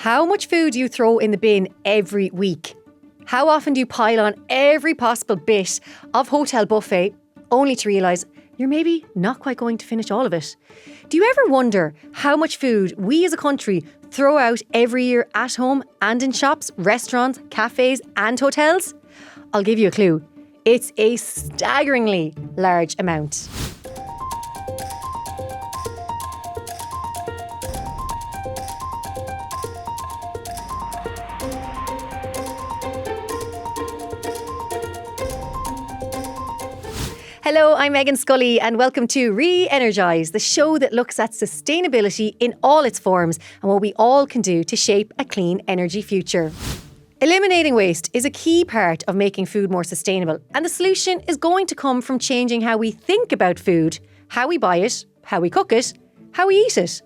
How much food do you throw in the bin every week? How often do you pile on every possible bit of hotel buffet only to realise you're maybe not quite going to finish all of it? Do you ever wonder how much food we as a country throw out every year at home and in shops, restaurants, cafes and hotels? I'll give you a clue. It's a staggeringly large amount. Hello, I'm Meghann Scully and welcome to Re-Energise, the show that looks at sustainability in all its forms and what we all can do to shape a clean energy future. Eliminating waste is a key part of making food more sustainable, and the solution is going to come from changing how we think about food, how we buy it, how we cook it, how we eat it.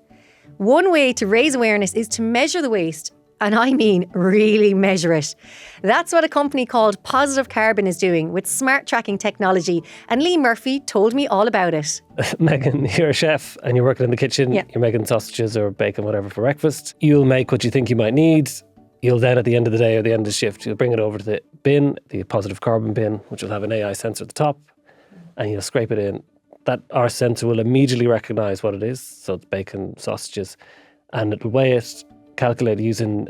One way to raise awareness is to measure the waste. And I mean really measure it. That's what a company called Positive Carbon is doing with smart tracking technology. And Lee Murphy told me all about it. Meghann, you're a chef and you're working in the kitchen. Yeah. You're making sausages or bacon, whatever, for breakfast. You'll make what you think you might need. You'll then, at the end of the day or the end of the shift, you'll bring it over to the bin, the Positive Carbon bin, which will have an AI sensor at the top, and you'll scrape it in. Our sensor will immediately recognise what it is. So it's bacon, sausages, and it'll weigh it, calculate using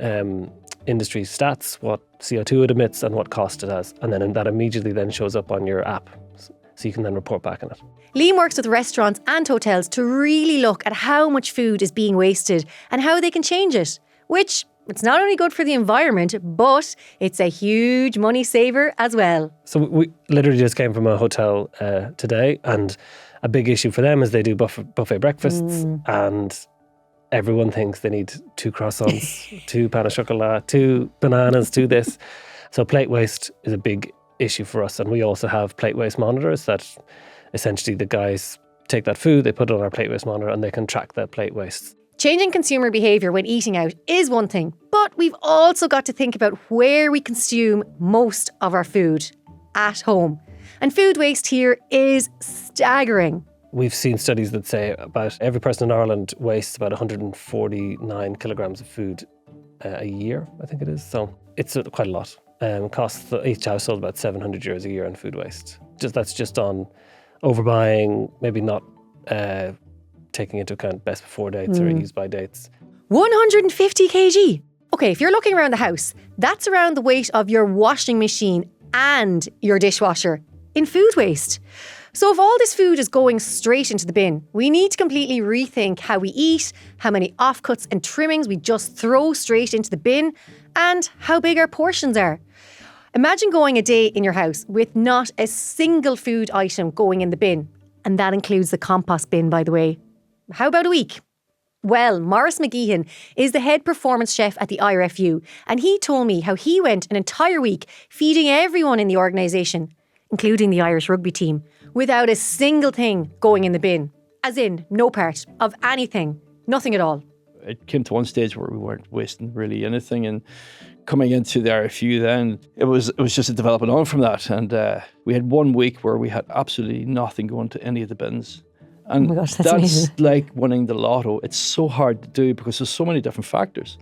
industry stats, what CO2 it emits and what cost it has. And then that immediately then shows up on your app. So you can then report back on it. Liam works with restaurants and hotels to really look at how much food is being wasted and how they can change it, which it's not only good for the environment, but it's a huge money saver as well. So we literally just came from a hotel today, and a big issue for them is they do buffet breakfasts and everyone thinks they need 2 croissants, 2 pain au chocolat, 2 bananas, 2 this. So plate waste is a big issue for us. And we also have plate waste monitors that essentially the guys take that food, they put it on our plate waste monitor and they can track that plate waste. Changing consumer behaviour when eating out is one thing, but we've also got to think about where we consume most of our food, at home. And food waste here is staggering. We've seen studies that say about every person in Ireland wastes about 149 kilograms of food a year, I think it is. So it's quite a lot. It costs each household about €700 a year on food waste. That's just on overbuying, maybe not taking into account best before dates or use by dates. 150 kg. Okay, if you're looking around the house, that's around the weight of your washing machine and your dishwasher in food waste. So if all this food is going straight into the bin, we need to completely rethink how we eat, how many offcuts and trimmings we just throw straight into the bin, and how big our portions are. Imagine going a day in your house with not a single food item going in the bin. And that includes the compost bin, by the way. How about a week? Well, Maurice Mc Geehan is the head performance chef at the IRFU, and he told me how he went an entire week feeding everyone in the organisation, including the Irish rugby team, without a single thing going in the bin. As in, no part of anything, nothing at all. It came to one stage where we weren't wasting really anything, and coming into the RFU then, it was just a development on from that. And we had 1 week where we had absolutely nothing going to any of the bins. And oh my gosh, that's amazing. Like winning the lotto. It's so hard to do because there's so many different factors.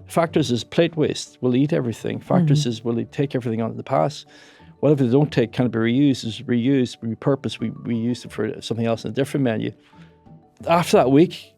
Factors is plate waste. Will they eat everything? Factors is will they take everything on the pass? Whatever they don't take, can it be reused? Is reused, repurposed, we used it for something else in a different menu. After that week,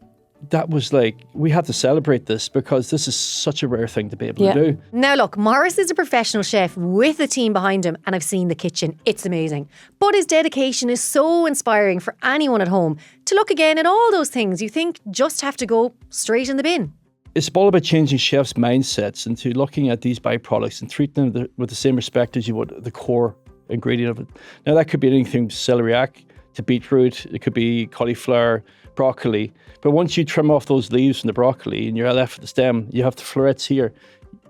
that was like, we had to celebrate this because this is such a rare thing to be able to do. Now look, Maurice is a professional chef with a team behind him, and I've seen the kitchen. It's amazing. But his dedication is so inspiring for anyone at home to look again at all those things you think just have to go straight in the bin. It's all about changing chefs' mindsets into looking at these byproducts and treating them with the same respect as you would the core ingredient of it. Now, that could be anything from celeriac to beetroot, it could be cauliflower, broccoli. But once you trim off those leaves from the broccoli and you're left with the stem, you have the florets here.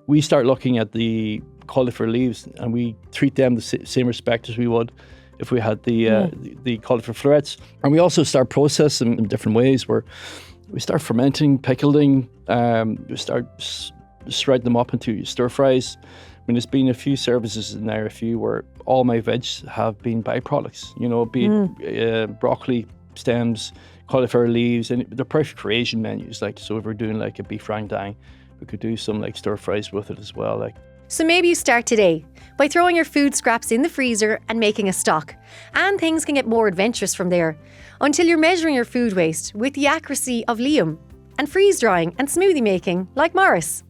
We start looking at the cauliflower leaves and we treat them the same respect as we would if we had the cauliflower florets. And we also start processing in different ways where we start fermenting, pickling, we start shredding them up into stir fries. I mean, there's been a few services in ReFresh where all my veg have been byproducts, be it broccoli stems, cauliflower leaves, and they're perfect for Asian menus. So if we're doing like a beef rendang, We could do some like stir fries with it as well. Like, So maybe you start today by throwing your food scraps in the freezer and making a stock. And things can get more adventurous from there, until you're measuring your food waste with the accuracy of Liam, and freeze drying and smoothie making like Maurice.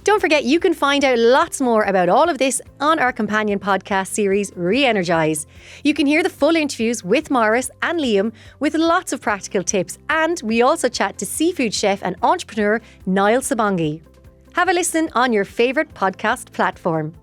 Don't forget, you can find out lots more about all of this on our companion podcast series, Re-Energize. You can hear the full interviews with Maurice and Liam with lots of practical tips, and we also chat to seafood chef and entrepreneur Niall Sabongi. Have a listen on your favourite podcast platform.